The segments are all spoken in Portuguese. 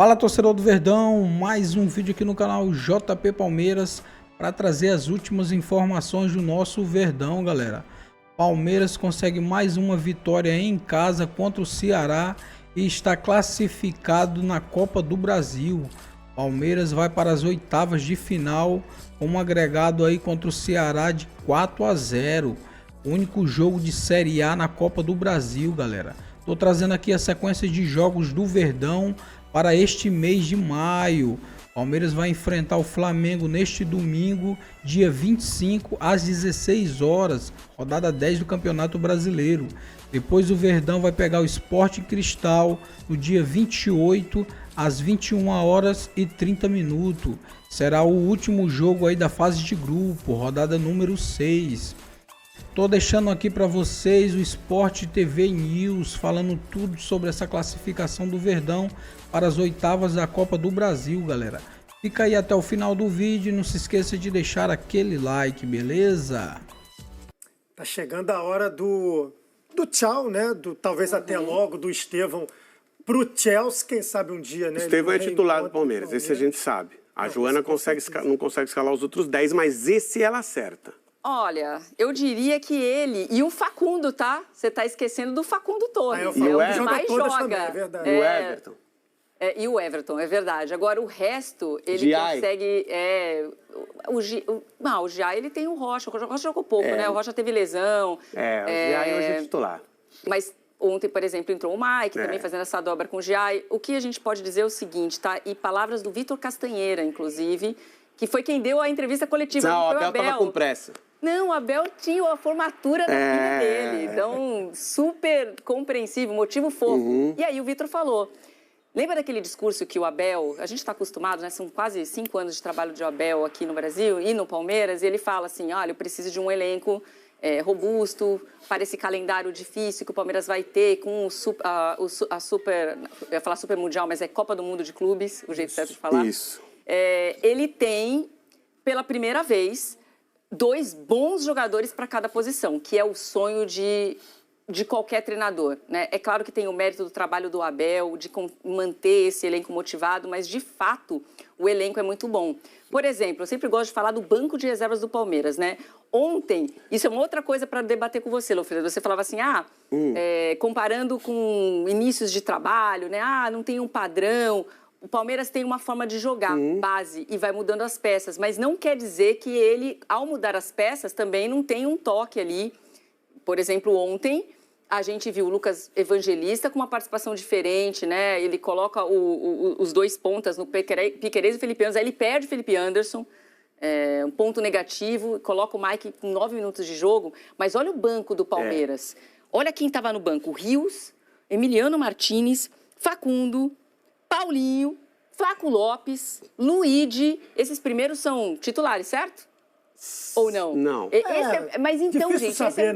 Fala, torcedor do Verdão, mais um vídeo aqui no canal JP Palmeiras para trazer as últimas informações do nosso Verdão, galera. Palmeiras consegue mais uma vitória em casa contra o Ceará e está classificado na Copa do Brasil. Palmeiras vai para as oitavas de final com um agregado aí contra o Ceará de 4-0. Único jogo de Série A na Copa do Brasil, galera. Tô trazendo aqui a sequência de jogos do Verdão para este mês de maio. Palmeiras vai enfrentar o Flamengo neste domingo, dia 25 às 16 horas, rodada 10 do Campeonato Brasileiro. Depois o Verdão vai pegar o Sport Cristal no dia 28 às 21 horas e 30 minutos. Será o último jogo aí da fase de grupo, rodada número 6. Tô deixando aqui para vocês o Sport TV News falando tudo sobre essa classificação do Verdão para as oitavas da Copa do Brasil, galera. Fica aí até o final do vídeo e não se esqueça de deixar aquele like, beleza? Tá chegando a hora do tchau, né? Talvez até logo do Estevão pro Chelsea, quem sabe um dia, né? Estevão é titular do Palmeiras, esse a gente sabe. A Joana não consegue escalar os outros 10, mas esse ela acerta. Olha, eu diria que ele e o Facundo, tá? Você tá esquecendo do Facundo Torres. E o é o que mais joga. Também, é verdade. O Everton. E o Everton, é verdade. Agora, o resto, ele Giai. consegue... o Giai, ele tem o Rocha. O Rocha jogou pouco, né? O Rocha teve lesão. O Giai hoje é titular. Mas ontem, por exemplo, entrou o Mike, também fazendo essa dobra com o Giai. O que a gente pode dizer é o seguinte, tá? E palavras do Vitor Castanheira, inclusive, que foi quem deu a entrevista coletiva. Não, não foi o Abel tava com pressa. Não, o Abel tinha a formatura da filha dele, então super compreensível, motivo fofo. E aí o Vitor falou, lembra daquele discurso que o Abel, a gente está acostumado, né? São quase 5 anos de trabalho de Abel aqui no Brasil e no Palmeiras, e ele fala assim, olha, eu preciso de um elenco robusto para esse calendário difícil que o Palmeiras vai ter com a super, eu ia falar super mundial, mas é Copa do Mundo de Clubes, o jeito certo de falar. Isso. Ele tem, pela primeira vez, 2 bons jogadores para cada posição, que é o sonho de qualquer treinador, né? É claro que tem o mérito do trabalho do Abel, de manter esse elenco motivado, mas, de fato, o elenco é muito bom. Por exemplo, eu sempre gosto de falar do banco de reservas do Palmeiras, né? Ontem, isso é uma outra coisa para debater com você, Lofredo. Você falava assim, comparando com inícios de trabalho, né? Não tem um padrão. O Palmeiras tem uma forma de jogar, base, e vai mudando as peças. Mas não quer dizer que ele, ao mudar as peças, também não tem um toque ali. Por exemplo, ontem, a gente viu o Lucas Evangelista com uma participação diferente, né? Ele coloca os 2 pontas no Piquerez e Felipe Anderson. Aí ele perde o Felipe Anderson, um ponto negativo, coloca o Mike com 9 minutos de jogo. Mas olha o banco do Palmeiras. Olha quem estava no banco. Rios, Emiliano Martinez, Facundo, Paulinho, Flaco Lopes, Luigi, esses primeiros são titulares, certo? Ou não? Não. Mas então, gente, saber, esse é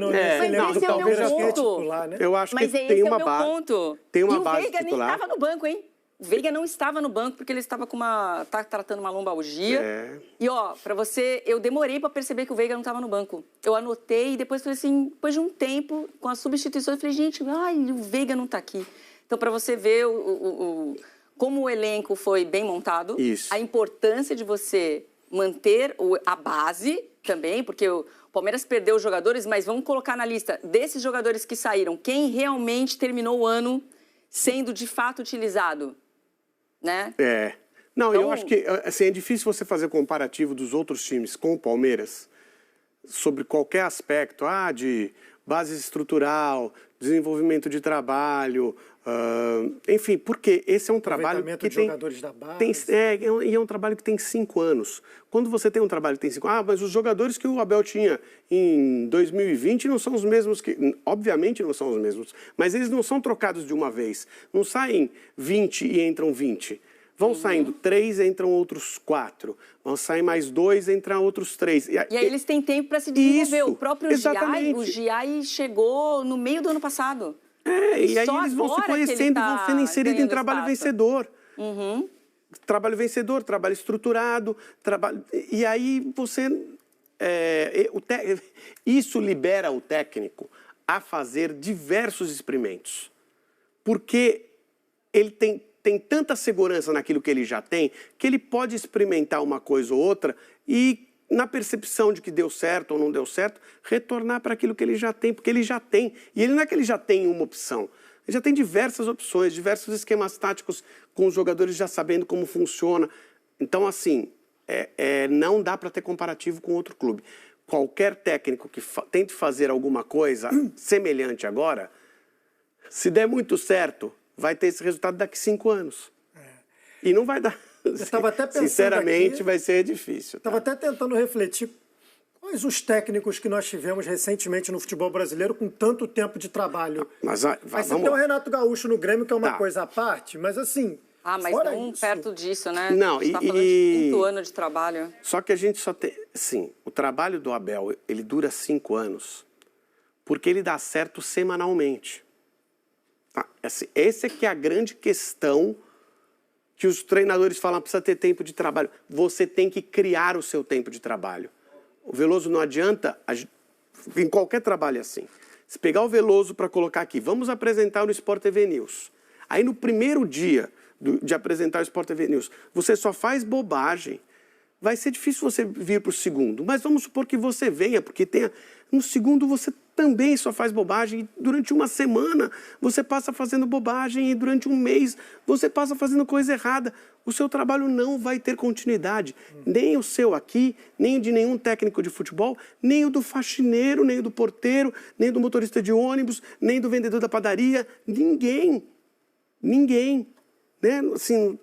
o meu ponto. Titular, né? Eu acho Mas que esse tem é uma o meu base. ponto. Tem uma e base o Veiga titular. nem estava no banco, hein? O Veiga não estava no banco porque ele estava tá tratando uma lombalgia. E, pra você, eu demorei para perceber que o Veiga não estava no banco. Eu anotei e depois falei assim, depois de um tempo, com as substituições, eu falei, gente, o Veiga não está aqui. Então, para você ver como o elenco foi bem montado, a importância de você manter a base também, porque o Palmeiras perdeu os jogadores, mas vamos colocar na lista desses jogadores que saíram, quem realmente terminou o ano sendo de fato utilizado, né? Não, então, eu acho que assim, é difícil você fazer comparativo dos outros times com o Palmeiras sobre qualquer aspecto, de base estrutural, desenvolvimento de trabalho, enfim, porque esse é um trabalho que tem... jogadores da base. E é um trabalho que tem 5 anos. Quando você tem um trabalho que tem 5 anos... mas os jogadores que o Abel tinha em 2020 não são os mesmos que... Obviamente não são os mesmos, mas eles não são trocados de uma vez. Não saem 20 e entram 20. Vão saindo 3, entram outros 4. Vão sair mais 2, entram outros 3. E aí eles têm tempo para se desenvolver. O próprio Giai chegou no meio do ano passado. E aí eles vão se conhecendo, vão sendo inseridos em trabalho vencedor. Trabalho vencedor, trabalho estruturado. E aí você... Isso libera o técnico a fazer diversos experimentos. Porque ele tem tem tanta segurança naquilo que ele já tem, que ele pode experimentar uma coisa ou outra e, na percepção de que deu certo ou não deu certo, retornar para aquilo que ele já tem, porque ele já tem. E ele não é que ele já tem uma opção, ele já tem diversas opções, diversos esquemas táticos com os jogadores já sabendo como funciona. Então, assim, não dá para ter comparativo com outro clube. Qualquer técnico que tente fazer alguma coisa semelhante agora, se der muito certo, vai ter esse resultado daqui 5 anos. E não vai dar. Estava até pensando sinceramente, aqui, vai ser difícil. Estava até tentando refletir quais os técnicos que nós tivemos recentemente no futebol brasileiro com tanto tempo de trabalho. Mas Aí você tem o Renato Gaúcho no Grêmio, que é uma Tá. coisa à parte, mas assim... Mas fora não isso, perto disso, né? Não, a gente tá falando de 5 anos de trabalho. Só que a gente só tem... Sim, o trabalho do Abel, ele dura 5 anos porque ele dá certo semanalmente. Tá? Essa é que é a grande questão que os treinadores falam, precisa ter tempo de trabalho. Você tem que criar o seu tempo de trabalho. O Veloso não adianta, em qualquer trabalho é assim. Se pegar o Veloso para colocar aqui, vamos apresentar no Sport TV News. Aí no primeiro dia de apresentar o Sport TV News, você só faz bobagem, vai ser difícil você vir para o segundo. Mas vamos supor que você venha, porque no segundo você também só faz bobagem. E durante uma semana você passa fazendo bobagem e durante um mês você passa fazendo coisa errada. O seu trabalho não vai ter continuidade. Nem o seu aqui, nem o de nenhum técnico de futebol, nem o do faxineiro, nem o do porteiro, nem do motorista de ônibus, nem do vendedor da padaria. Ninguém. Né? Assim,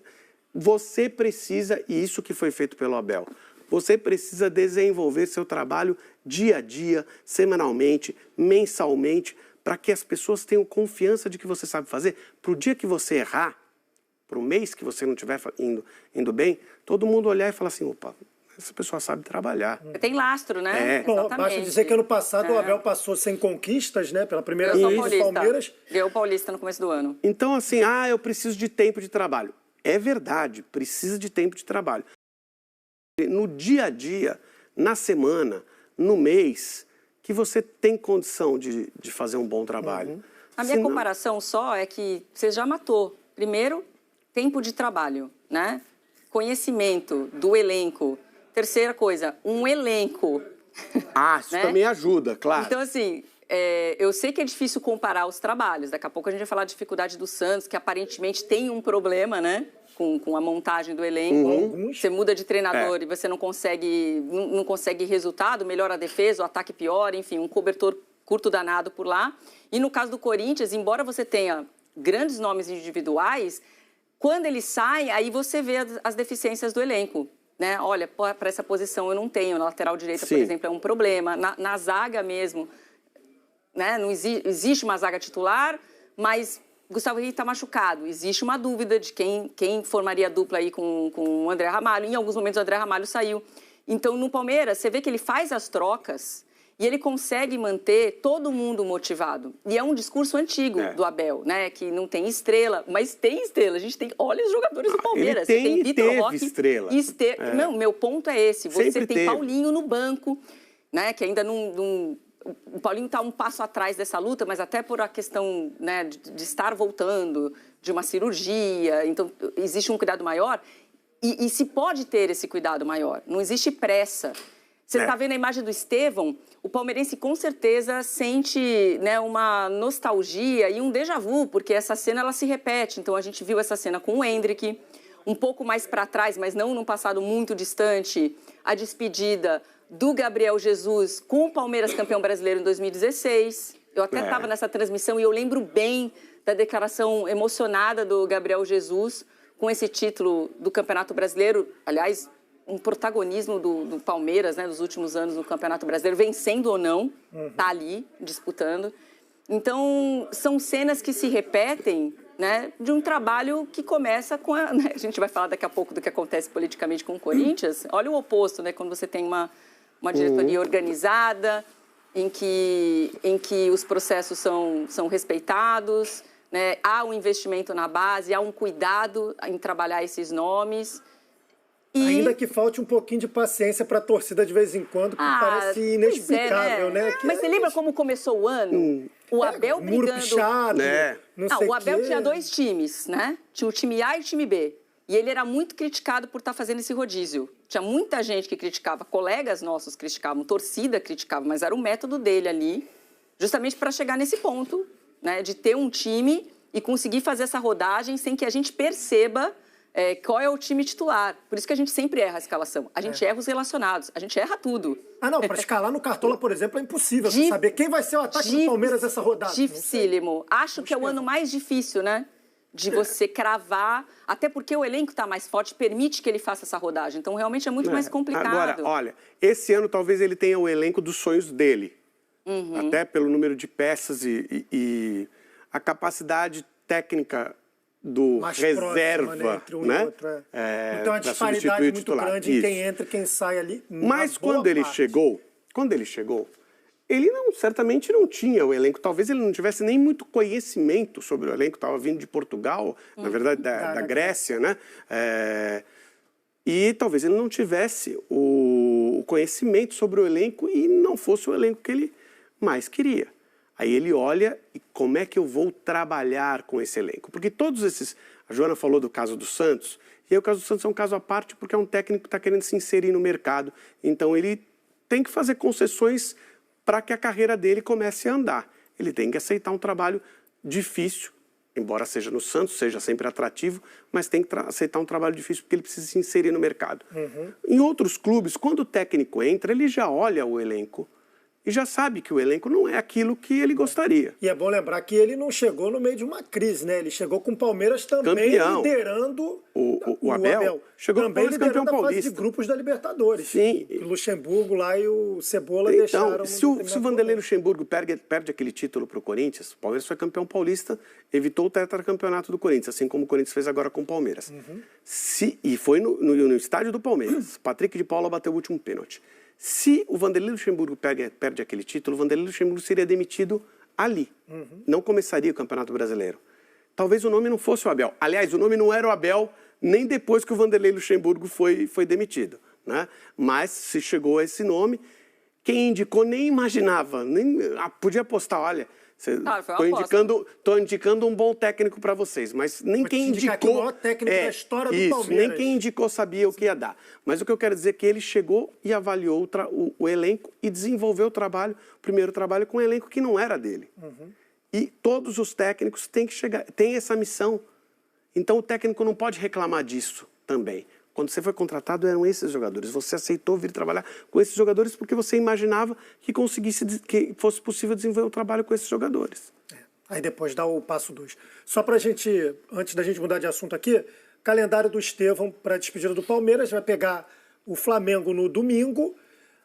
você precisa, e isso que foi feito pelo Abel, você precisa desenvolver seu trabalho dia a dia, semanalmente, mensalmente, para que as pessoas tenham confiança de que você sabe fazer. Para o dia que você errar, para o mês que você não estiver indo bem, todo mundo olhar e falar assim, opa, essa pessoa sabe trabalhar. Tem lastro, né? Bom, basta dizer que ano passado o Abel passou sem conquistas, né? Pela primeira vez no Palmeiras. Ganhou o Paulista no começo do ano. Então, assim, eu preciso de tempo de trabalho. É verdade, precisa de tempo de trabalho. No dia a dia, na semana, no mês, que você tem condição de fazer um bom trabalho. A minha comparação só é que você já matou. Primeiro, tempo de trabalho, né? Conhecimento do elenco. Terceira coisa, um elenco. Isso também ajuda, claro. Então, assim, eu sei que é difícil comparar os trabalhos. Daqui a pouco a gente vai falar da dificuldade do Santos, que aparentemente tem um problema, né? Com a montagem do elenco. Você muda de treinador e você não consegue resultado, melhora a defesa, o ataque piora, enfim, um cobertor curto danado por lá. E no caso do Corinthians, embora você tenha grandes nomes individuais, quando ele sai, aí você vê as deficiências do elenco. Né? Olha, para essa posição eu não tenho. Na lateral direita, por exemplo, é um problema. Na zaga mesmo, né? Não existe uma zaga titular, mas Gustavo Henrique está machucado. Existe uma dúvida de quem formaria a dupla aí com o André Ramalho. Em alguns momentos o André Ramalho saiu. Então, no Palmeiras, você vê que ele faz as trocas e ele consegue manter todo mundo motivado. E é um discurso antigo do Abel, né? Que não tem estrela, mas tem estrela. A gente tem... Olha os jogadores do Palmeiras. Ele tem Vitor Roque, estrela. Não, meu ponto é esse. Você Sempre tem teve. Paulinho no banco, né? Que ainda não... O Paulinho está um passo atrás dessa luta, mas até por a questão, né, de estar voltando de uma cirurgia. Então, existe um cuidado maior. E se pode ter esse cuidado maior. Não existe pressa. Você está vendo a imagem do Estevão, o palmeirense com certeza sente, né, uma nostalgia e um déjà vu, porque essa cena ela se repete. Então, a gente viu essa cena com o Endrick, um pouco mais para trás, mas não num passado muito distante, a despedida do Gabriel Jesus com o Palmeiras campeão brasileiro em 2016. Eu até estava nessa transmissão e eu lembro bem da declaração emocionada do Gabriel Jesus com esse título do Campeonato Brasileiro. Aliás, um protagonismo do Palmeiras, né, nos últimos anos no Campeonato Brasileiro, vencendo ou não, tá ali disputando. Então, são cenas que se repetem, né, de um trabalho que começa com a gente vai falar daqui a pouco do que acontece politicamente com o Corinthians. Olha o oposto, né, quando você tem uma diretoria organizada, em que os processos são respeitados, né, há um investimento na base, há um cuidado em trabalhar esses nomes. Ainda que falte um pouquinho de paciência para a torcida de vez em quando, que parece inexplicável, né? Mas você lembra como começou o ano? O Abel brigando... Muro pichado, não sei o Abel quê. tinha 2 times, né? Tinha o time A e o time B. E ele era muito criticado por estar fazendo esse rodízio. Tinha muita gente que criticava, colegas nossos criticavam, torcida criticava, mas era o método dele ali, justamente para chegar nesse ponto, né? De ter um time e conseguir fazer essa rodagem sem que a gente perceba qual é o time titular. Por isso que a gente sempre erra a escalação. A gente erra os relacionados, a gente erra tudo. Não, para escalar no Cartola, por exemplo, é impossível você saber quem vai ser o ataque do Palmeiras essa rodada. Dificílimo. Acho que é o ano mais difícil, né? De você cravar, até porque o elenco está mais forte, permite que ele faça essa rodagem. Então, realmente é muito mais complicado. Agora, olha, esse ano talvez ele tenha o elenco dos sonhos dele. Até pelo número de peças e a capacidade técnica do mais reserva, próxima, né, entre um né? e outro, então, a disparidade muito grande em quem entra e quem sai ali. Mas quando ele chegou, ele certamente não tinha o elenco. Talvez ele não tivesse nem muito conhecimento sobre o elenco. Estava vindo de Portugal, na verdade, da Grécia, né? E talvez ele não tivesse o conhecimento sobre o elenco e não fosse o elenco que ele mais queria. Aí ele olha e como é que eu vou trabalhar com esse elenco? Porque todos esses... A Joana falou do caso do Santos, e aí o caso do Santos é um caso à parte porque é um técnico que está querendo se inserir no mercado. Então ele tem que fazer concessões para que a carreira dele comece a andar. Ele tem que aceitar um trabalho difícil, embora seja no Santos, seja sempre atrativo, mas tem que aceitar um trabalho difícil porque ele precisa se inserir no mercado. Em outros clubes, quando o técnico entra, ele já olha o elenco e já sabe que o elenco não é aquilo que ele gostaria. E é bom lembrar que ele não chegou no meio de uma crise, né? Ele chegou com o Palmeiras também liderando o Abel. Chegou também com o campeão paulista. A fase de grupos da Libertadores. Sim. O Luxemburgo lá e o Cebola deixaram... Se o Vanderlei Luxemburgo perde aquele título para o Corinthians, o Palmeiras foi campeão paulista, evitou o tetracampeonato do Corinthians, assim como o Corinthians fez agora com o Palmeiras. E foi no estádio do Palmeiras. Patrick de Paula bateu o último pênalti. Se o Vanderlei Luxemburgo perde aquele título, o Vanderlei Luxemburgo seria demitido ali. Não começaria o Campeonato Brasileiro. Talvez o nome não fosse o Abel. Aliás, o nome não era o Abel nem depois que o Vanderlei Luxemburgo foi demitido, né? Mas se chegou a esse nome, quem indicou nem imaginava, nem podia apostar, olha... Estou indicando um bom técnico para vocês, mas nem quem indicou... o maior técnico da história do Palmeiras. Nem quem indicou sabia o que ia dar. Mas o que eu quero dizer é que ele chegou e avaliou o elenco e desenvolveu o primeiro trabalho com um elenco que não era dele. E todos os técnicos têm essa missão. Então o técnico não pode reclamar disso também. Quando você foi contratado, eram esses jogadores. Você aceitou vir trabalhar com esses jogadores porque você imaginava que fosse possível desenvolver um trabalho com esses jogadores. Aí depois dá o passo 2. Só para a gente, antes da gente mudar de assunto aqui, calendário do Estevão para a despedida do Palmeiras. Vai pegar o Flamengo no domingo.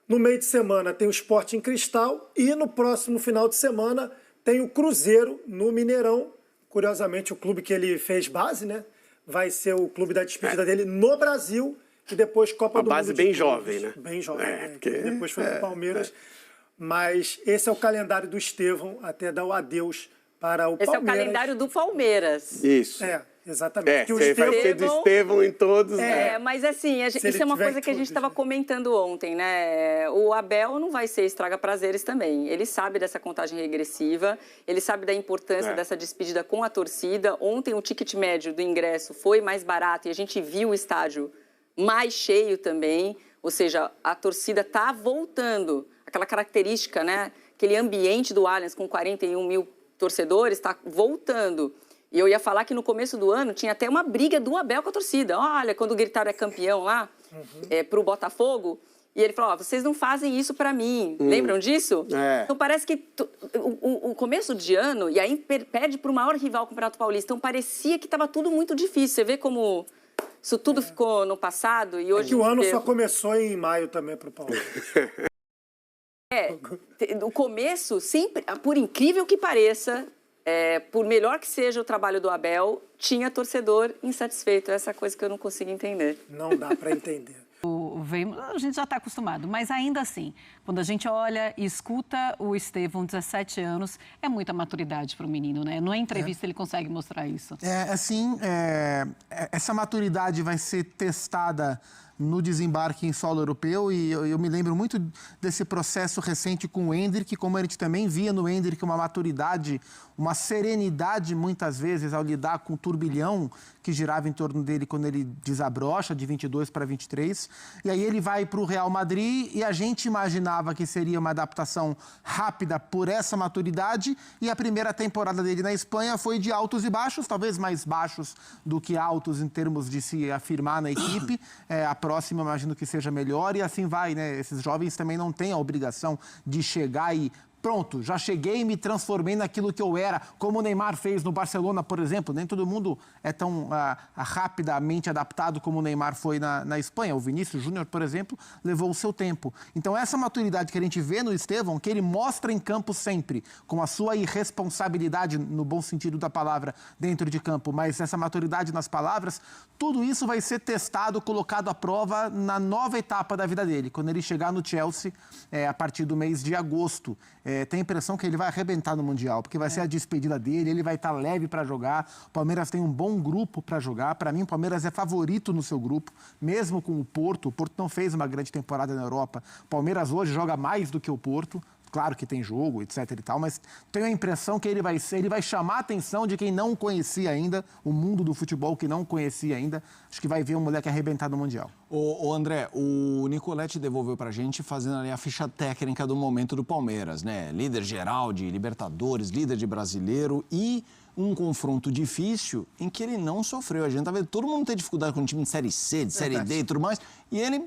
No meio de semana tem o Sporting Cristal. E no próximo final de semana tem o Cruzeiro no Mineirão. Curiosamente, o clube que ele fez base, né? Vai ser o clube da despedida dele no Brasil e depois Copa do Mundo. Uma base bem jovem, né? Bem jovem, né? Depois foi pro Palmeiras. Mas esse é o calendário do Estevão, até dar o adeus para o Palmeiras. Esse é o calendário do Palmeiras. Isso. Exatamente. Que o Estevão... vai ser do Estevão em todos. Mas assim, isso é uma coisa que a gente estava comentando ontem, né? O Abel não vai ser estraga-prazeres também. Ele sabe dessa contagem regressiva, ele sabe da importância dessa despedida com a torcida. Ontem o ticket médio do ingresso foi mais barato e a gente viu o estádio mais cheio também. Ou seja, a torcida está voltando. Aquela característica, né? Aquele ambiente do Allianz com 41 mil torcedores está voltando. E eu ia falar que no começo do ano tinha até uma briga do Abel com a torcida. Olha, quando gritaram campeão lá, para o Botafogo, e ele falou, vocês não fazem isso para mim. Lembram disso? Então parece que o começo de ano, e aí perde para o maior rival do Campeonato Paulista, então parecia que estava tudo muito difícil. Você vê como isso tudo ficou no passado e hoje... que o ano só começou em maio também para o Palmeiras. O começo, sempre, por incrível que pareça... por melhor que seja o trabalho do Abel, tinha torcedor insatisfeito. Essa coisa que eu não consigo entender. Não dá para entender. A gente já está acostumado, mas ainda assim, quando a gente olha e escuta o Estevão, 17 anos, é muita maturidade para o menino, né? Numa entrevista ele consegue mostrar isso. Essa maturidade vai ser testada no desembarque em solo europeu, e eu me lembro muito desse processo recente com o Endrick, como a gente também via no Endrick uma maturidade, uma serenidade muitas vezes ao lidar com o turbilhão que girava em torno dele quando ele desabrocha de 22 para 23. E aí ele vai para o Real Madrid e a gente imaginava que seria uma adaptação rápida por essa maturidade, e a primeira temporada dele na Espanha foi de altos e baixos, talvez mais baixos do que altos em termos de se afirmar na equipe. A próxima imagino que seja melhor e assim vai, né? Esses jovens também não têm a obrigação de chegar e pronto, já cheguei e me transformei naquilo que eu era, como o Neymar fez no Barcelona, por exemplo. Nem todo mundo é tão rapidamente adaptado como o Neymar foi na Espanha. O Vinícius Júnior, por exemplo, levou o seu tempo. Então, essa maturidade que a gente vê no Estevão, que ele mostra em campo sempre, com a sua irresponsabilidade, no bom sentido da palavra, dentro de campo, mas essa maturidade nas palavras, tudo isso vai ser testado, colocado à prova na nova etapa da vida dele, quando ele chegar no Chelsea, a partir do mês de agosto. Tem a impressão que ele vai arrebentar no Mundial, porque vai ser a despedida dele, ele vai estar leve para jogar. O Palmeiras tem um bom grupo para jogar. Para mim, o Palmeiras é favorito no seu grupo, mesmo com o Porto. O Porto não fez uma grande temporada na Europa. O Palmeiras hoje joga mais do que o Porto. Claro que tem jogo, etc e tal, mas tenho a impressão que ele vai chamar a atenção de quem não conhecia ainda, o mundo do futebol que não conhecia ainda. Acho que vai ver um moleque arrebentar no Mundial. Ô André, o Nicoletti devolveu pra gente fazendo ali a ficha técnica do momento do Palmeiras, né? Líder geral de Libertadores, líder de Brasileiro e um confronto difícil em que ele não sofreu. A gente tá vendo todo mundo tem dificuldade com um time de Série C, de Série D e tudo mais, e ele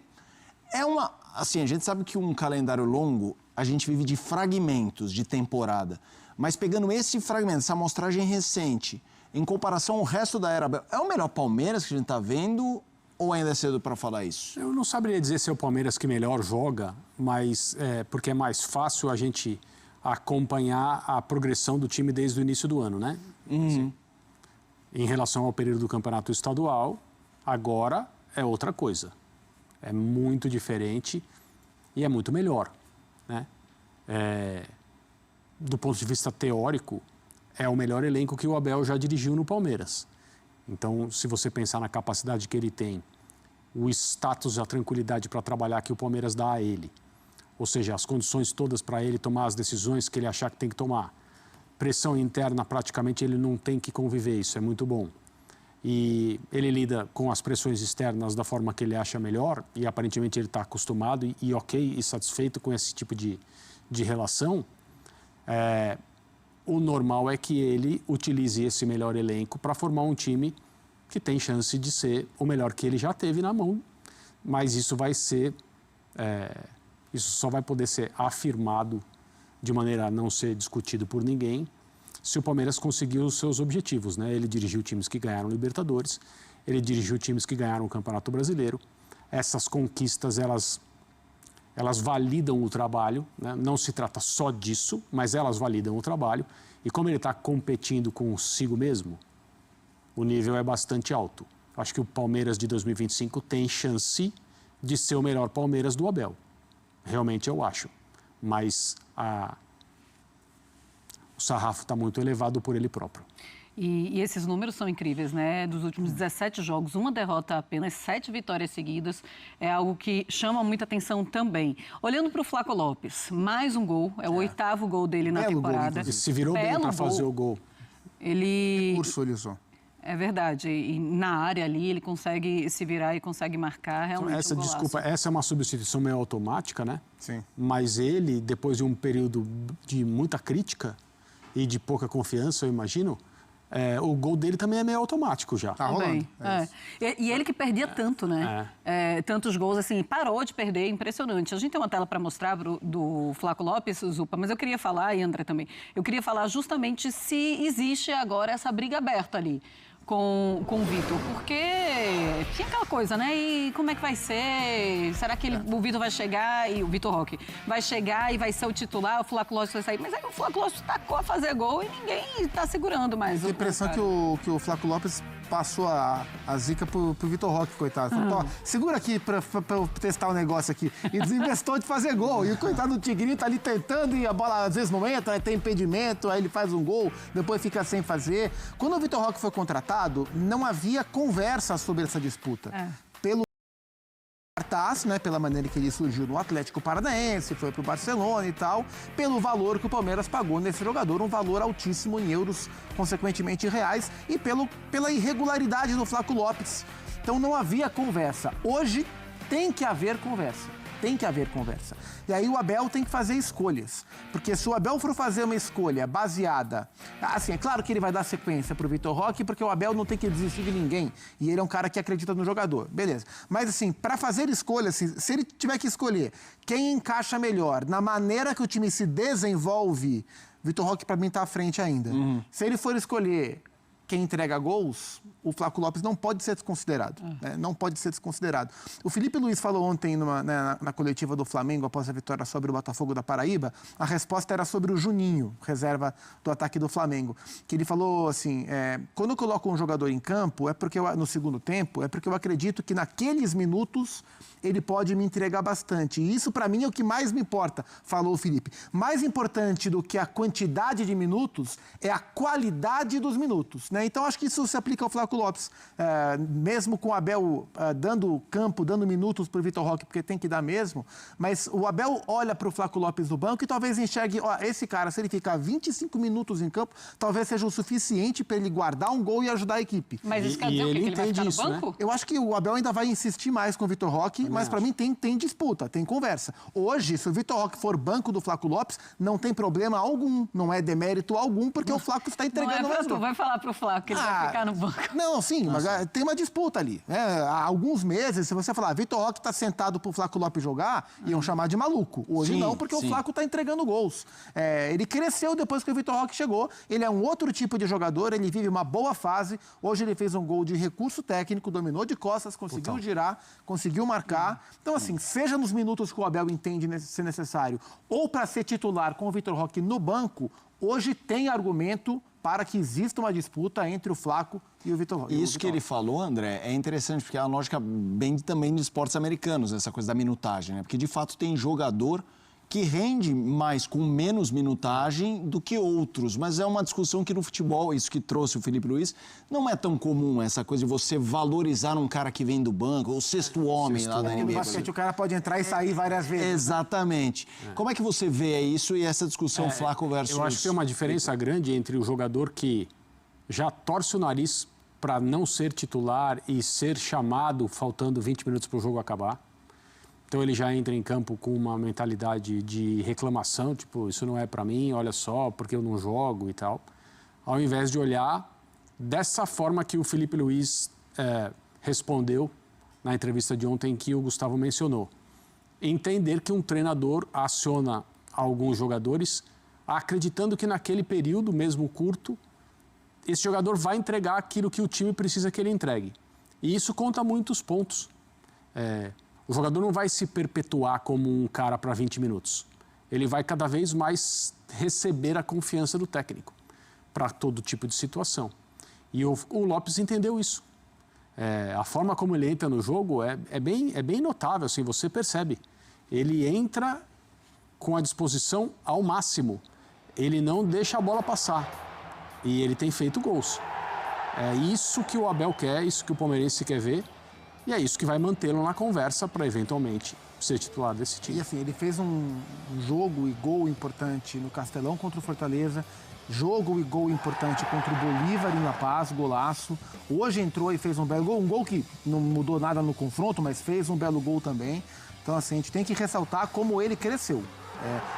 é uma... Assim, a gente sabe que um calendário longo, a gente vive de fragmentos de temporada. Mas pegando esse fragmento, essa amostragem recente, em comparação ao resto da era, é o melhor Palmeiras que a gente está vendo ou ainda é cedo para falar isso? Eu não saberia dizer se é o Palmeiras que melhor joga, mas porque é mais fácil a gente acompanhar a progressão do time desde o início do ano, né? Assim, em relação ao período do campeonato estadual, agora é outra coisa. É muito diferente e é muito melhor, né? Do ponto de vista teórico, é o melhor elenco que o Abel já dirigiu no Palmeiras. Então, se você pensar na capacidade que ele tem, o status, a tranquilidade para trabalhar que o Palmeiras dá a ele, ou seja, as condições todas para ele tomar as decisões que ele achar que tem que tomar. Pressão interna, praticamente, ele não tem que conviver, isso é muito bom. E ele lida com as pressões externas da forma que ele acha melhor, e aparentemente ele está acostumado e ok, e satisfeito com esse tipo de relação. O normal é que ele utilize esse melhor elenco para formar um time que tem chance de ser o melhor que ele já teve na mão, mas isso vai ser, isso só vai poder ser afirmado de maneira a não ser discutido por ninguém, se o Palmeiras conseguir os seus objetivos, né? Ele dirigiu times que ganharam Libertadores, ele dirigiu times que ganharam o Campeonato Brasileiro. Essas conquistas, elas validam o trabalho, né? Não se trata só disso, mas elas validam o trabalho. E como ele está competindo consigo mesmo, o nível é bastante alto. Acho que o Palmeiras de 2025 tem chance de ser o melhor Palmeiras do Abel. Realmente eu acho. Mas o sarrafo está muito elevado por ele próprio. E esses números são incríveis, né? Dos últimos 17 jogos, uma derrota apenas, 7 vitórias seguidas. É algo que chama muita atenção também. Olhando para o Flaco Lopes, mais um gol. É o 8º gol dele na temporada. Ele se virou bem para fazer o gol. Ele... Recurso, Alisson. É verdade. E na área ali, ele consegue se virar e consegue marcar realmente Desculpa, essa é uma substituição meio automática, né? Sim. Mas ele, depois de um período de muita crítica e de pouca confiança, eu imagino, o gol dele também é meio automático já. Tá rolando. E ele que perdia tanto, né? Tantos gols, assim, parou de perder, impressionante. A gente tem uma tela para mostrar do Flaco Lopes, Zupa, mas eu queria falar, e André também, eu queria falar justamente se existe agora essa briga aberta ali com o Vitor, porque tinha aquela coisa, né? E como é que vai ser? Será que o Vitor vai chegar, e o Vitor Roque vai chegar e vai ser o titular, o Flaco Lopes vai sair? Mas aí o Flaco Lopes tacou a fazer gol e ninguém está segurando mais. Tem a impressão que o Flaco Lopes passou a zica pro Vitor Roque, coitado. Falou, segura aqui pra eu testar o negócio aqui. E desinvestou de fazer gol. E o coitado do Tigrinho tá ali tentando e a bola às vezes não entra, aí tem impedimento, aí ele faz um gol, depois fica sem fazer. Quando o Vitor Roque foi contratado, não havia conversa sobre essa disputa. cartaz, né, pela maneira que ele surgiu no Atlético Paranaense, foi pro Barcelona e tal, pelo valor que o Palmeiras pagou nesse jogador, um valor altíssimo em euros, consequentemente reais, e pela irregularidade do Flaco Lopes. Então não havia conversa. Hoje tem que haver conversa. Tem que haver conversa. E aí o Abel tem que fazer escolhas. Porque se o Abel for fazer uma escolha baseada... Assim, é claro que ele vai dar sequência pro Vitor Roque, porque o Abel não tem que desistir de ninguém. E ele é um cara que acredita no jogador. Beleza. Mas assim, para fazer escolhas, se ele tiver que escolher quem encaixa melhor na maneira que o time se desenvolve, Vitor Roque para mim tá à frente ainda. Se ele for escolher quem entrega gols, o Flaco Lopes não pode ser desconsiderado. Né? Não pode ser desconsiderado. O Felipe Luiz falou ontem na coletiva do Flamengo, após a vitória sobre o Botafogo da Paraíba, a resposta era sobre o Juninho, reserva do ataque do Flamengo. Que ele falou assim, quando eu coloco um jogador em campo, no segundo tempo, é porque eu acredito que naqueles minutos ele pode me entregar bastante. E isso, para mim, é o que mais me importa, falou o Felipe. Mais importante do que a quantidade de minutos é a qualidade dos minutos. Né? Então, acho que isso se aplica ao Flaco Lopes. Mesmo com o Abel dando campo, dando minutos para o Vitor Roque, porque tem que dar mesmo, mas o Abel olha para o Flaco Lopes no banco e talvez enxergue, esse cara, se ele ficar 25 minutos em campo, talvez seja o suficiente para ele guardar um gol e ajudar a equipe. Mas isso quer dizer o quê? Que ele vai ficar no banco? Né? Eu acho que o Abel ainda vai insistir mais com o Vitor Roque, mas para mim tem disputa, tem conversa. Hoje, se o Vitor Roque for banco do Flaco Lopes, não tem problema algum, não é demérito algum, porque o Flaco está entregando mais gol. Vai falar pro Flaco que ele vai ficar no banco. Não, sim, mas tem uma disputa ali. Há alguns meses, se você falar, Vitor Roque está sentado pro Flaco Lopes jogar, iam chamar de maluco. Hoje não, porque o Flaco está entregando gols. Ele cresceu depois que o Vitor Roque chegou, ele é um outro tipo de jogador, ele vive uma boa fase. Hoje ele fez um gol de recurso técnico, dominou de costas, conseguiu girar, conseguiu marcar. Então, assim, seja nos minutos que o Abel entende ser necessário, ou para ser titular com o Vitor Roque no banco, hoje tem argumento para que exista uma disputa entre o Flaco e o Vitor Roque. Isso que ele falou, André, é interessante, porque é a lógica bem também de esportes americanos, essa coisa da minutagem, né? Porque, de fato, tem jogador que rende mais com menos minutagem do que outros. Mas é uma discussão que no futebol, isso que trouxe o Felipe Luiz, não é tão comum, essa coisa de você valorizar um cara que vem do banco, o sexto homem lá da NBA. No basquete o cara pode entrar e sair várias vezes. Exatamente. Como é que você vê isso e essa discussão Flaco versus... Eu acho que tem uma diferença grande entre o jogador que já torce o nariz para não ser titular e ser chamado faltando 20 minutos para o jogo acabar. Então ele já entra em campo com uma mentalidade de reclamação, tipo, isso não é para mim, olha só, porque eu não jogo e tal. Ao invés de olhar dessa forma que o Felipe Luiz respondeu na entrevista de ontem que o Gustavo mencionou. Entender que um treinador aciona alguns jogadores acreditando que naquele período, mesmo curto, esse jogador vai entregar aquilo que o time precisa que ele entregue. E isso conta muitos pontos. O jogador não vai se perpetuar como um cara para 20 minutos. Ele vai cada vez mais receber a confiança do técnico para todo tipo de situação. E o Lopes entendeu isso. A forma como ele entra no jogo é bem notável, assim, você percebe. Ele entra com a disposição ao máximo. Ele não deixa a bola passar. E ele tem feito gols. É isso que o Abel quer, isso que o palmeirense quer ver. E é isso que vai mantê-lo na conversa para, eventualmente, ser titular desse time. E assim, ele fez um jogo e gol importante no Castelão contra o Fortaleza, jogo e gol importante contra o Bolívar em La Paz, golaço. Hoje entrou e fez um belo gol, um gol que não mudou nada no confronto, mas fez um belo gol também. Então, assim, a gente tem que ressaltar como ele cresceu.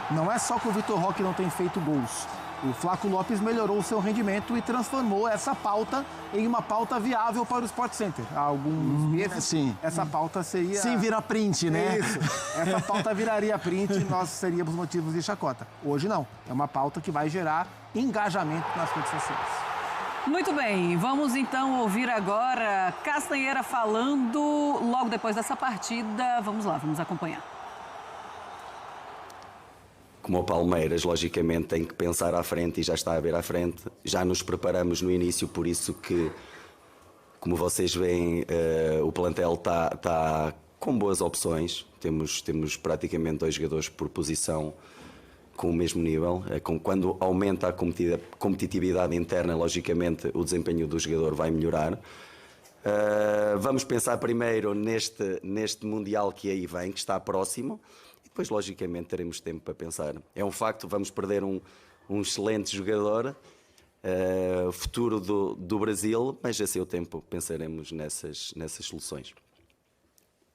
Não é só que o Vitor Roque não tem feito gols. O Flaco Lopes melhorou o seu rendimento e transformou essa pauta em uma pauta viável para o Sport Center. Há alguns meses, essa pauta seria... Sim, vira print, né? Isso. Essa pauta viraria print e nós seríamos motivos de chacota. Hoje não. É uma pauta que vai gerar engajamento nas redes sociais. Muito bem, vamos então ouvir agora Castanheira falando logo depois dessa partida. Vamos lá, vamos acompanhar. Como o Palmeiras, logicamente, tem que pensar à frente e já está a ver à frente. Já nos preparamos no início, por isso que, como vocês veem, o plantel está com boas opções. Temos praticamente 2 jogadores por posição com o mesmo nível. Quando aumenta a competitividade interna, logicamente, o desempenho do jogador vai melhorar. Vamos pensar primeiro neste Mundial que aí vem, que está próximo, e depois, logicamente, teremos tempo para pensar. É um facto, vamos perder um excelente jogador, futuro do Brasil, mas a seu tempo pensaremos nessas soluções.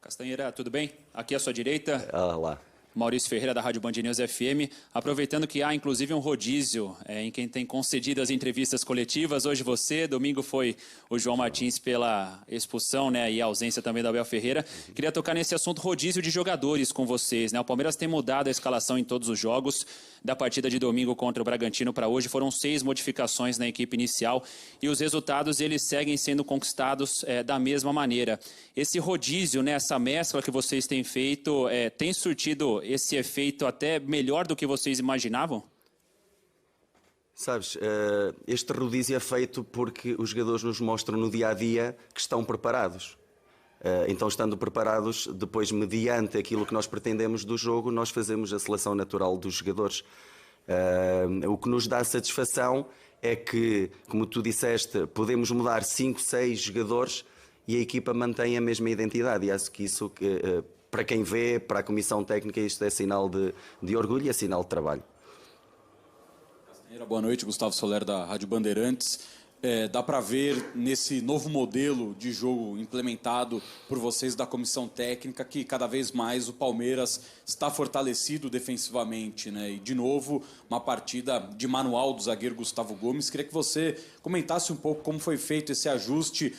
Castanheira, tudo bem? Aqui à sua direita. Olá. Maurício Ferreira, da Rádio Band News FM. Aproveitando que há, inclusive, um rodízio em quem tem concedido as entrevistas coletivas. Hoje você, domingo foi o João Martins pela expulsão, né, e a ausência também do Abel Ferreira. Queria tocar nesse assunto rodízio de jogadores com vocês, né? O Palmeiras tem mudado a escalação em todos os jogos. Da partida de domingo contra o Bragantino para hoje, foram 6 modificações na equipe inicial e os resultados eles seguem sendo conquistados da mesma maneira. Esse rodízio, né, essa mescla que vocês têm feito, tem surtido esse efeito até melhor do que vocês imaginavam? Sabes, este rodízio é feito porque os jogadores nos mostram no dia-a-dia que estão preparados. Então, estando preparados, depois, mediante aquilo que nós pretendemos do jogo, nós fazemos a seleção natural dos jogadores. O que nos dá satisfação é que, como tu disseste, podemos mudar 5, 6 jogadores e a equipa mantém a mesma identidade. E acho que isso, para quem vê, para a comissão técnica, isto é sinal de orgulho e é sinal de trabalho. Boa noite, Gustavo Soler, da Rádio Bandeirantes. Dá para ver nesse novo modelo de jogo implementado por vocês da comissão técnica que cada vez mais o Palmeiras está fortalecido defensivamente, né? E de novo, uma partida de manual do zagueiro Gustavo Gomes. Queria que você comentasse um pouco como foi feito esse ajuste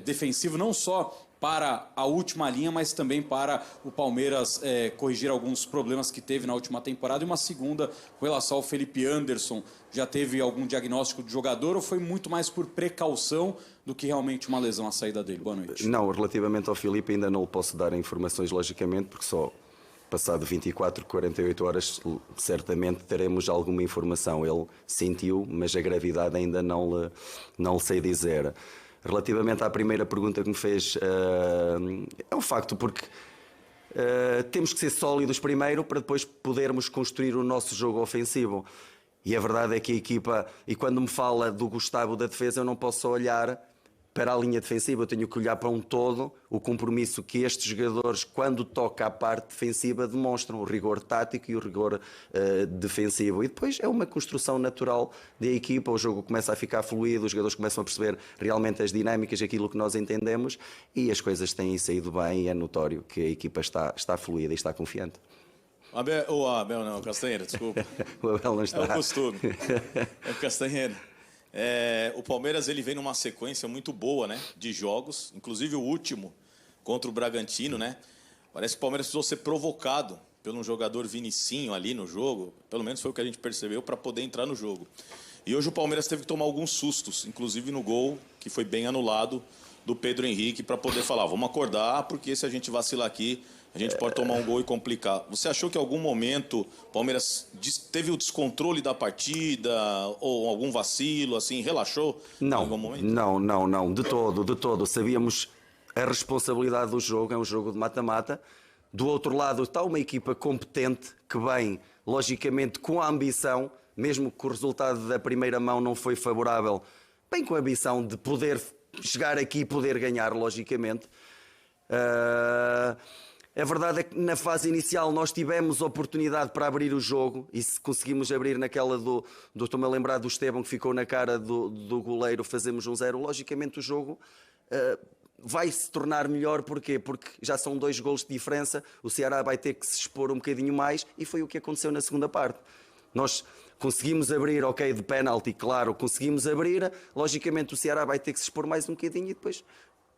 defensivo, não só para a última linha, mas também para o Palmeiras corrigir alguns problemas que teve na última temporada. E uma segunda, com relação ao Felipe Anderson, já teve algum diagnóstico de jogador ou foi muito mais por precaução do que realmente uma lesão à saída dele? Boa noite. Não, relativamente ao Felipe ainda não lhe posso dar informações, logicamente, porque só passado 24, 48 horas certamente teremos alguma informação. Ele sentiu, mas a gravidade ainda não lhe sei dizer. Relativamente à primeira pergunta que me fez, é um facto, porque temos que ser sólidos primeiro para depois podermos construir o nosso jogo ofensivo. E a verdade é que a equipa, e quando me fala do Gustavo da defesa, eu não posso só olhar para a linha defensiva, eu tenho que olhar para um todo, o compromisso que estes jogadores, quando toca à parte defensiva, demonstram, o rigor tático e o rigor defensivo. E depois é uma construção natural da equipa, o jogo começa a ficar fluido, os jogadores começam a perceber realmente as dinâmicas, aquilo que nós entendemos, e as coisas têm saído bem, e é notório que a equipa está fluida e está confiante. Abel não, Castanheira, desculpa. O Abel não está. É o costume. É o Castanheira. O Palmeiras ele vem numa sequência muito boa, né, de jogos, inclusive o último contra o Bragantino, né? Parece que o Palmeiras precisou ser provocado por um jogador Vinicinho ali no jogo, pelo menos foi o que a gente percebeu, para poder entrar no jogo. E hoje o Palmeiras teve que tomar alguns sustos, inclusive no gol, que foi bem anulado, do Pedro Henrique, para poder falar, vamos acordar, porque se a gente vacilar aqui, a gente pode tomar um gol e complicar. Você achou que em algum momento o Palmeiras teve o descontrole da partida ou algum vacilo, assim, relaxou em algum momento? Não, de todo. Sabíamos a responsabilidade do jogo, é um jogo de mata-mata. Do outro lado está uma equipa competente que vem, logicamente, com a ambição, mesmo que o resultado da primeira mão não foi favorável, bem com a ambição de poder chegar aqui e poder ganhar, logicamente. A verdade é que na fase inicial nós tivemos oportunidade para abrir o jogo e se conseguimos abrir naquela estou-me a lembrar do Estevão que ficou na cara do goleiro, fazemos 1-0, logicamente o jogo vai se tornar melhor, porquê? Porque já são 2 golos de diferença, o Ceará vai ter que se expor um bocadinho mais e foi o que aconteceu na segunda parte. Nós conseguimos abrir, ok, de penalti, claro, conseguimos abrir, logicamente o Ceará vai ter que se expor mais um bocadinho e depois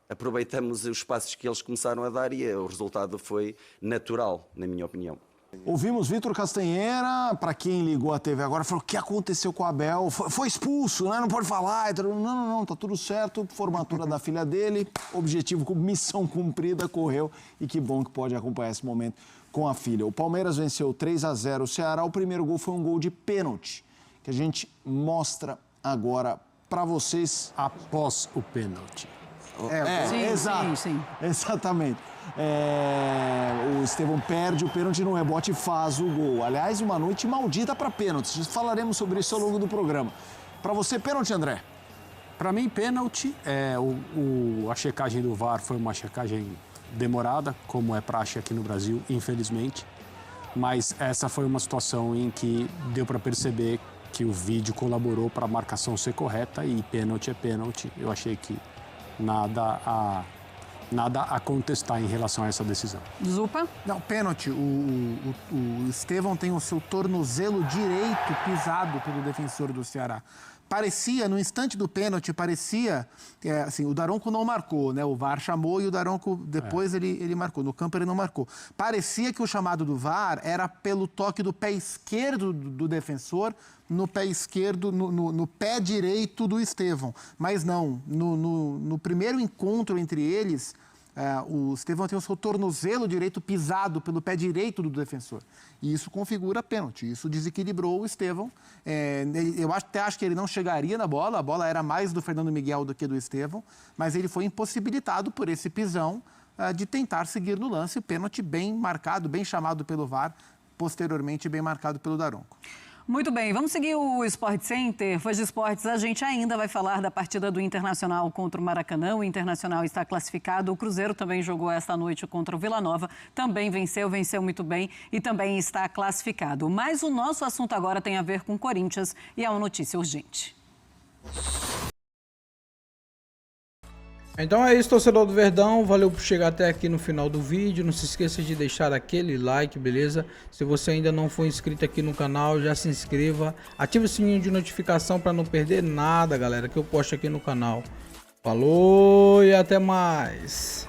aproveitamos os passos que eles começaram a dar e o resultado foi natural, na minha opinião. Ouvimos Vitor Castanheira, para quem ligou a TV agora, falou o que aconteceu com o Abel, foi expulso, né? Não pode falar. Não, tá tudo certo, formatura da filha dele, objetivo, missão cumprida, correu e que bom que pode acompanhar esse momento com a filha. O Palmeiras venceu 3-0 o Ceará, o primeiro gol foi um gol de pênalti, que a gente mostra agora para vocês. Após o pênalti. Sim. Exatamente. O Estevão perde o pênalti no rebote e faz o gol. Aliás, uma noite maldita para pênaltis. Falaremos sobre isso ao longo do programa. Para você, pênalti, André? Para mim, pênalti. A checagem do VAR foi uma checagem demorada, como é praxe aqui no Brasil, infelizmente. Mas essa foi uma situação em que deu para perceber que o vídeo colaborou para a marcação ser correta e pênalti é pênalti. Eu achei que nada a contestar em relação a essa decisão. Zupa? Não, pênalti. O Estevão tem o seu tornozelo direito pisado pelo defensor do Ceará. Parecia, no instante do pênalti, assim, o Daronco não marcou, né? O VAR chamou e o Daronco depois ele marcou. No campo ele não marcou. Parecia que o chamado do VAR era pelo toque do pé esquerdo do defensor no pé esquerdo, no pé direito do Estevão. Mas não, no primeiro encontro entre eles, o Estevão tem o seu tornozelo direito pisado pelo pé direito do defensor. E isso configura pênalti. Isso desequilibrou o Estevão. Eu até acho que ele não chegaria na bola. A bola era mais do Fernando Miguel do que do Estevão. Mas ele foi impossibilitado por esse pisão de tentar seguir no lance. Pênalti bem marcado, bem chamado pelo VAR. Posteriormente, bem marcado pelo Daronco. Muito bem, vamos seguir o Sport Center. Fãs de esportes, a gente ainda vai falar da partida do Internacional contra o Maracanã. O Internacional está classificado, o Cruzeiro também jogou esta noite contra o Vila Nova, também venceu muito bem e também está classificado. Mas o nosso assunto agora tem a ver com Corinthians e é uma notícia urgente. Então é isso, torcedor do Verdão, valeu por chegar até aqui no final do vídeo, não se esqueça de deixar aquele like, beleza? Se você ainda não for inscrito aqui no canal, já se inscreva, ative o sininho de notificação para não perder nada, galera, que eu posto aqui no canal. Falou e até mais!